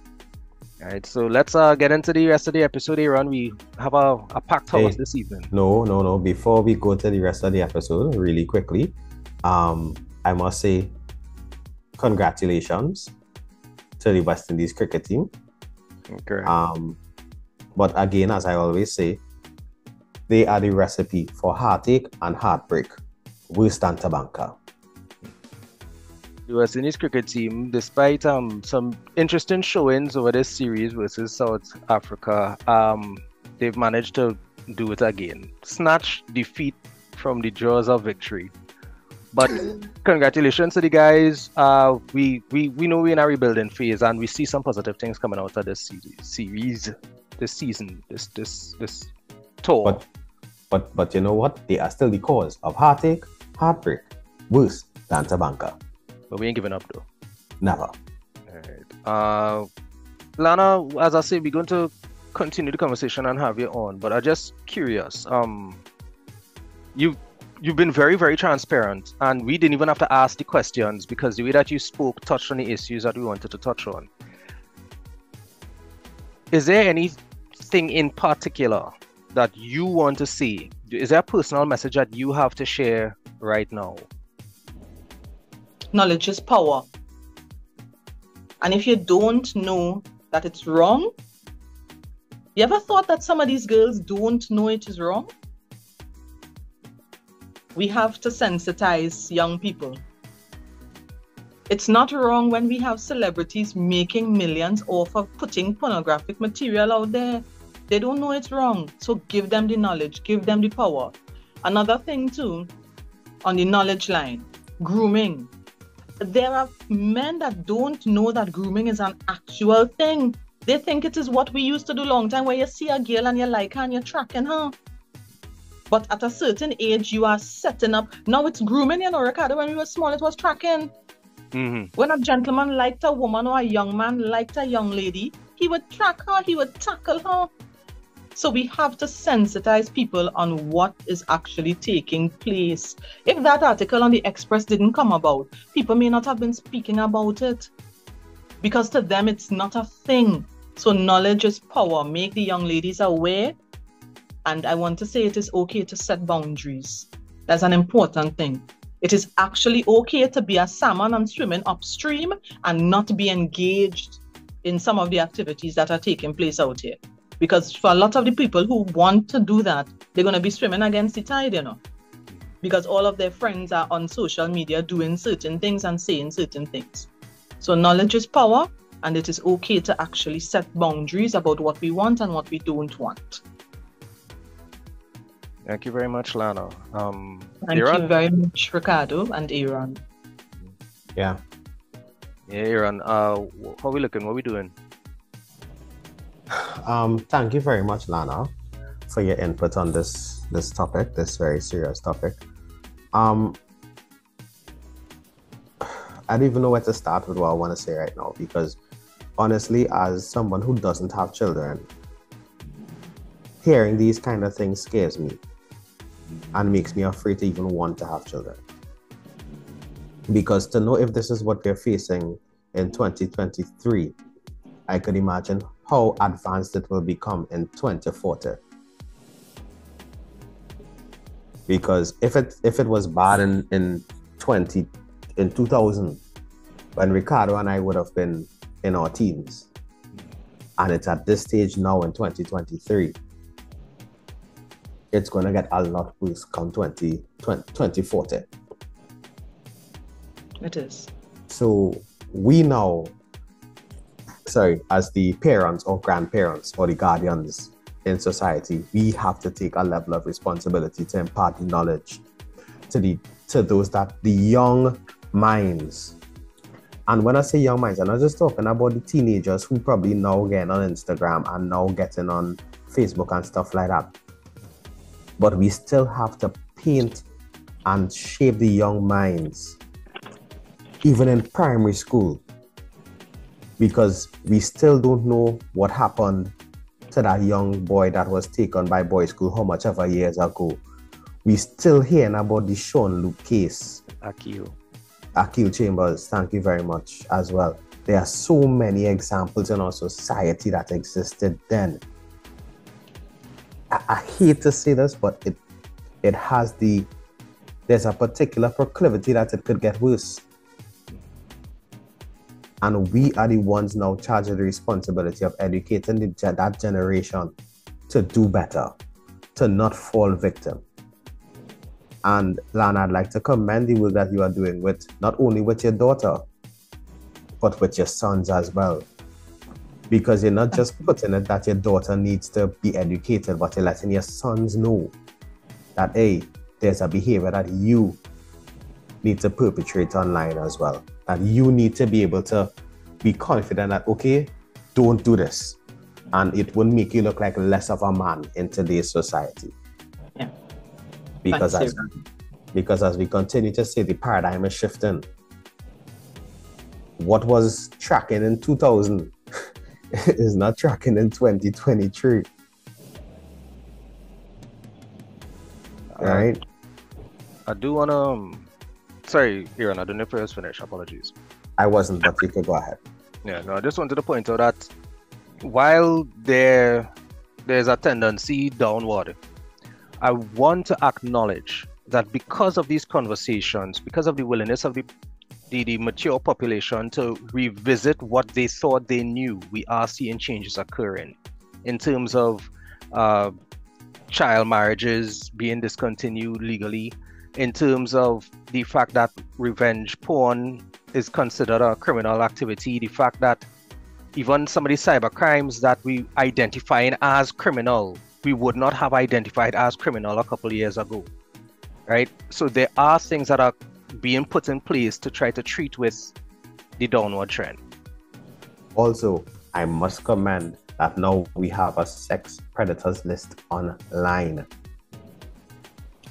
C: All right, so let's get into the rest of the episode, Aaron. We have a packed house this evening.
B: No. Before we go to the rest of the episode, really quickly, I must say congratulations to the West Indies cricket team.
C: Okay.
B: But again, as I always say, they are the recipe for heartache and heartbreak. Worse than Tabanka.
C: The West Indies cricket team, despite some interesting showings over this series versus South Africa, they've managed to do it again. Snatch defeat from the jaws of victory. But congratulations to the guys. We know we're in a rebuilding phase, and we see some positive things coming out of this series, this season, this tour.
B: But you know what? They are still the cause of heartache, heartbreak, worse than Tabanka.
C: But we ain't giving up though.
B: Never.
C: All right. Lana, as I say, we're going to continue the conversation and have you on. But I'm just curious. You've been very, very transparent, and we didn't even have to ask the questions because the way that you spoke touched on the issues that we wanted to touch on. Is there anything in particular that you want to see? Is there a personal message that you have to share right now?
E: Knowledge is power. And if you don't know that it's wrong, you ever thought that some of these girls don't know it is wrong? We have to sensitize young people. It's not wrong when we have celebrities making millions off of putting pornographic material out there. They don't know it's wrong. So give them the knowledge, give them the power. Another thing too, on the knowledge line, grooming. there are men that don't know that grooming is an actual thing. They think it is what we used to do long time, where you see a girl and you like her and you're tracking her. But at a certain age, you are setting up. Now it's grooming, you know, Ricardo. When we were small, it was tracking. When a gentleman liked a woman or a young man liked a young lady, he would track her, he would tackle her. So we have to sensitize people on what is actually taking place. If that article on the Express didn't come about, people may not have been speaking about it, because to them it's not a thing. So knowledge is power. Make the young ladies aware. And I want to say it is okay to set boundaries. That's an important thing. It is actually okay to be a salmon and swimming upstream and not be engaged in some of the activities that are taking place out here. Because for a lot of the people who want to do that, they're going to be swimming against the tide, you know. Because all of their friends are on social media doing certain things and saying certain things. So knowledge is power, and it is okay to actually set boundaries about what we want and what we don't want.
C: Thank you very much, Lana.
E: Thank you very much, Ricardo and Aaron.
B: Yeah.
C: Yeah, Aaron. How are we looking? What are we doing?
B: Thank you very much, Lana, for your input on this topic, this very serious topic. I don't even know where to start with what I want to say right now, because honestly, as someone who doesn't have children, hearing these kind of things scares me and makes me afraid to even want to have children. Because to know if this is what we're facing in 2023, I could imagine how advanced it will become in 2040. Because if it was bad in 2000, when Ricardo and I would have been in our teens, and it's at this stage now in 2023, it's going to get a lot worse come 2040.
E: It is.
B: So we now, as the parents or grandparents or the guardians in society, we have to take a level of responsibility to impart the knowledge to those that the young minds. And when I say young minds, I'm not just talking about the teenagers who probably now getting on Instagram and now getting on Facebook and stuff like that. But we still have to paint and shape the young minds, even in primary school, because we still don't know what happened to that young boy that was taken by boys' school how much ever years ago. We still hearing about the Sean Luke case. Akil Chambers, thank you very much as well. There are so many examples in our society that existed then. I hate to say this, but it has there's a particular proclivity that it could get worse. And we are the ones now charged with the responsibility of educating that generation to do better, to not fall victim. And Lana, I'd like to commend the work that you are doing with not only with your daughter, but with your sons as well. Because you're not just putting it that your daughter needs to be educated, but you're letting your sons know that, hey, there's a behavior that you need to perpetrate online as well. And you need to be able to be confident that, okay, don't do this. And it will make you look like less of a man in today's society.
E: Yeah.
B: Because as we continue to say, the paradigm is shifting. What was tracking in 2000 is not tracking in 2023. Right?
C: I do want to... Sorry, Aaron, I don't know if I was finished. Apologies.
B: I wasn't, but you could go ahead.
C: Yeah, no, I just wanted to point out that while there's a tendency downward, I want to acknowledge that because of these conversations, because of the willingness of the mature population to revisit what they thought they knew, we are seeing changes occurring in terms of child marriages being discontinued legally, in terms of the fact that revenge porn is considered a criminal activity, the fact that even some of the cyber crimes that we identifying as criminal, we would not have identified as criminal a couple of years ago, right? So there are things that are being put in place to try to treat with the downward trend.
B: Also, I must commend that now we have a sex predators list online.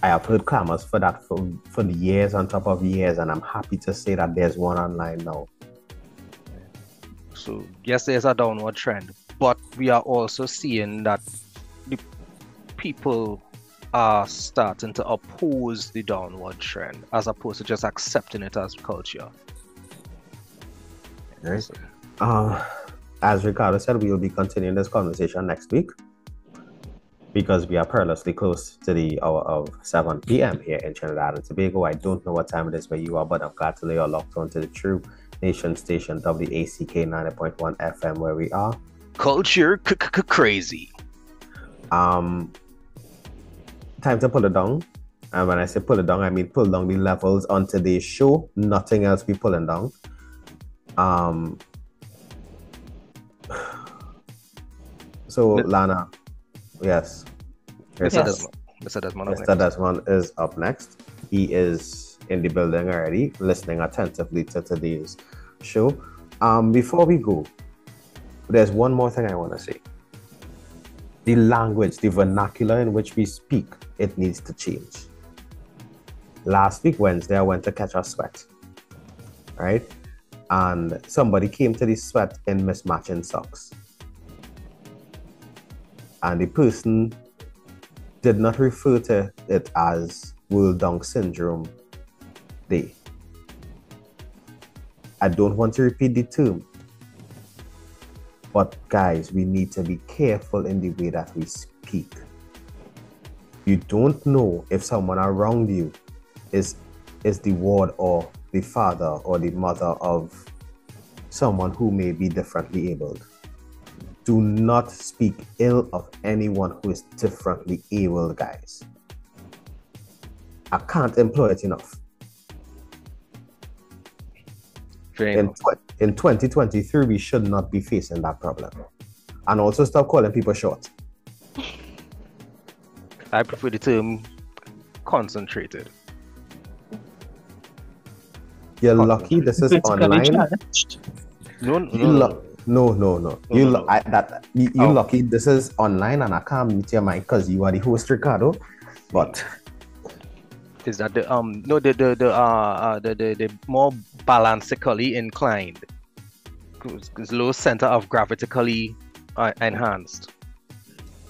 B: I have heard clamors for that for years on top of years, and I'm happy to say that there's one online now.
C: So yes, there's a downward trend, but we are also seeing that the people are starting to oppose the downward trend as opposed to just accepting it as culture.
B: Right. As Ricardo said, we will be continuing this conversation next week because we are perilously close to the hour of 7 p.m. here in Trinidad and Tobago. I don't know what time it is where you are, but I'm glad to know you're locked on to the True Nation station, WACK 90.1 FM, where we are.
C: Culture crazy.
B: Time to pull it down. And when I say pull it down, I mean pull down the levels on today's show. Nothing else be pulling down. So Lana, yes.
C: Mr.
B: Desmond is up next. He is in the building already, listening attentively to today's show. Before we go, there's one more thing I want to say. The language, the vernacular in which we speak, it needs to change. Last week, Wednesday, I went to catch a sweat, right? And somebody came to the sweat in mismatching socks. And the person did not refer to it as World Down Syndrome Day. I don't want to repeat the term, but guys, we need to be careful in the way that we speak. You don't know if someone around you is the ward or the father or the mother of someone who may be differently abled. Do not speak ill of anyone who is differently able, guys. I can't employ it enough. In 2023, we should not be facing that problem. And also stop calling people short.
C: I prefer the term concentrated.
B: You're lucky this is online. No. You're lucky this is online and I can't meet your mic because you are the host, Ricardo. But
C: is that the more balancically inclined, because low center of gravitically enhanced.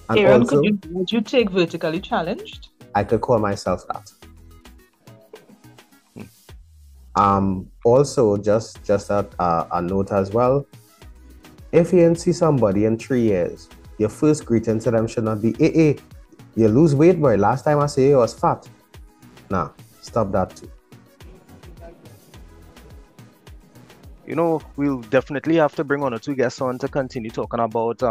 B: And
E: Aaron,
B: also,
E: would you take vertically challenged?
B: I could call myself that. Also, just a note as well. If you see somebody in 3 years, your first greeting to them should not be, hey, you lose weight, boy. Last time I say you was fat. Nah, stop that too.
C: You know, we'll definitely have to bring one or two guests on to continue talking about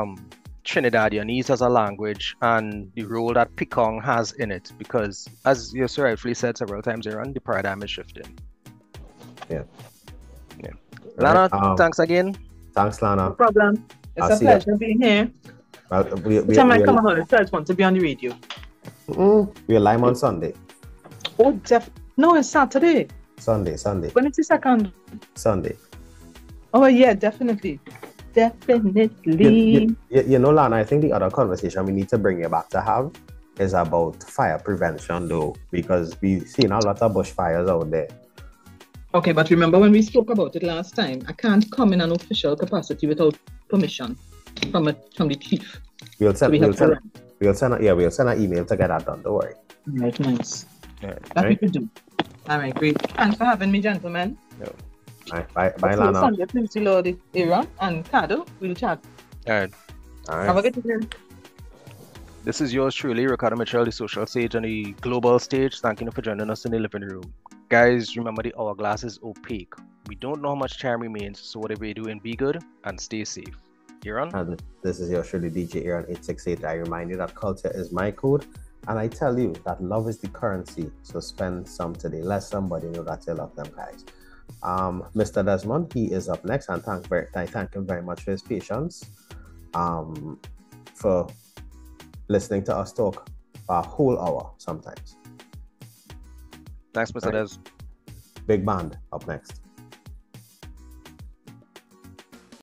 C: Trinidadianese as a language and the role that Pekong has in it, because as you so rightfully said several times, Aaron, the paradigm is shifting.
B: Yeah.
C: Lana,
B: Right,
C: thanks again.
B: Thanks, Lana.
E: No problem. It's
B: I'll
E: a
B: see
E: pleasure being here.
B: Well,
E: Each time I come on, I just want to be on the radio.
B: We're live on Sunday.
E: Oh, no, it's Saturday.
B: Sunday.
E: When is the second?
B: Sunday.
E: Oh, yeah, definitely. Definitely.
B: You know, Lana, I think the other conversation we need to bring you back to have is about fire prevention, though, because we've seen a lot of bushfires out there.
E: Okay, but remember when we spoke about it last time, I can't come in an official capacity without permission from the chief.
B: We'll send an email to get that done. Don't worry.
E: Right, nice.
B: Yeah,
E: That we could do. All right, great. Thanks for having me, gentlemen.
B: Yeah. All right, bye, Lana.
E: Sunday, please, Lord, Aaron and Cado. We'll chat.
C: All right.
E: Have a good evening.
C: This is yours truly, Ricardo Mitchell, the social stage and the global stage. Thank you for joining us in the living room. Guys, remember the hourglass is opaque. We don't know how much time remains, so whatever you're doing, be good and stay safe. Aaron?
B: And this is your truly DJ Aaron 868. I remind you that culture is my code, and I tell you that love is the currency. So spend some today. Let somebody know that you love them, guys. Mr. Desmond, he is up next, and I thank him very much for his patience. For listening to us talk for a whole hour sometimes.
C: Thanks, Mr. Des.
B: Big Band up next.